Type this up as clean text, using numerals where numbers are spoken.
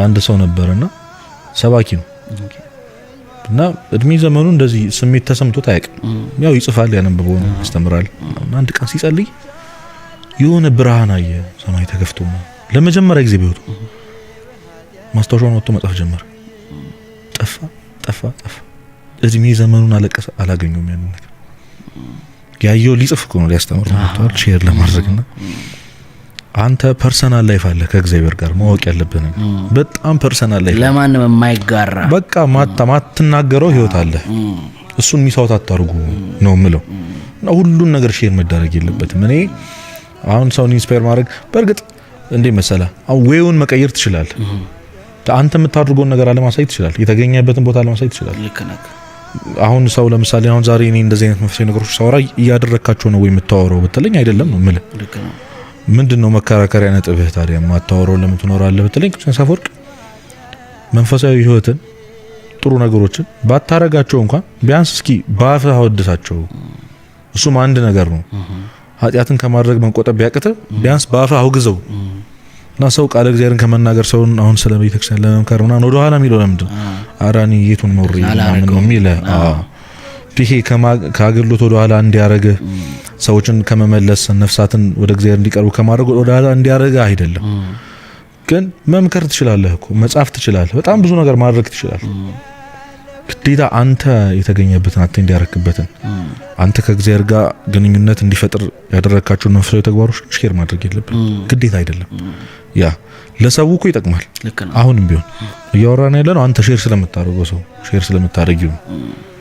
አንድ ሰው ነበርና ሰባኪ ነው እና እድሜ ዘመኑ እንደዚህ ስሜት ተሰምቶት አያውቅም። ያው ይጽፋል፣ ያነበበው ያስተምራል። አንድ ቀን ሲጸልይ የሆነ ብርሃን አየ፣ ሰማይ ተከፍቶ ለመጀመሪያ ጊዜ ቢወጡ ማስታወሻውን ወጥቶ መጻፍ ጀመረ። ጠፋ። እድሜ ዘመኑን አለቀሰ፣ አላገኘውም ያን ነገር። ያየው ሊጽፍ እኮ ነው ሊያስተምር ነው ሼር ለማድረግና አንተ ፐርሰናል ላይፍ አለ ከእግዚአብሔር ጋር ማወቅ ያለብን በጣም ፐርሰናል ላይፍ ለማንም የማይጋራ በቃ ማትናገረው ህይወት አለ። እሱን ሚሳውት አታርጉ ነው ምለው እና ሁሉን ነገር ሼር መደረግ የለበትም። እኔ አሁን ሰውን ኢንስፓየር ማድረግ በእርግጥ እንዴ መሰላ ዌውን መቀየር ትችላለህ። አንተ የምታደርገውን ነገር አለማሳየት ትችላለህ። የተገኘበትን ቦታ አለማሳየት ትችላለህ። ልክ ነህ። አሁን ሰው ለምሳሌ አሁን ዛሬ እኔ እንደዚህ አይነት መንፈሳዊ ነገሮች ሳወራ እያደረካቸው ነው ወይ የምታወራው ብትለኝ አይደለም ነው ምልህ። ልክ ነው። ምንድነው መከራከሪያ ነጥብህ ታዲያ? ማታወራው ለምን ትኖራለህ ብትለኝ ቅዱስ አፈወርቅ መንፈሳዊ ህይወትን ጥሩ ነገሮችን ባታረጋቸው እንኳን ቢያንስ እስኪ ባፍህ አወድሳቸው። እሱም አንድ ነገር ነው። ኃጢአትን ከማድረግ መንቆጠብ ቢያቅተህ ቢያንስ ባፍህ አውግዘው እና ሰው ቃል እግዚአብሔርን ከመናገር ሰውን አሁን ስለ ቤተክርስቲያን ለመምከር ምናምን ወደ ኋላ የሚለው ለምንድን ነው? አራኒ የቱን ኖር ምናምን ነው የሚለው። ይሄ ከአገልግሎት ወደ ኋላ እንዲያረግ ሰዎችን ከመመለስ ነፍሳትን ወደ እግዚአብሔር እንዲቀርቡ ከማድረግ ወደ ኋላ እንዲያረግ አይደለም። ግን መምከር ትችላለህ እኮ መጻፍ ትችላለህ፣ በጣም ብዙ ነገር ማድረግ ትችላለህ። ግዴታ አንተ የተገኘበትን አተ እንዲያረክበትን አንተ ከእግዚአብሔር ጋር ግንኙነት እንዲፈጥር ያደረካቸውን መንፈሳዊ ተግባሮች ሼር ማድረግ የለብህም፣ ግዴታ አይደለም። ያ ለሰው እኮ ይጠቅማል። አሁንም ቢሆን እያወራን ያለነው አንተ ሼር ስለምታደርገው ሰው ሼር ስለምታደርጊው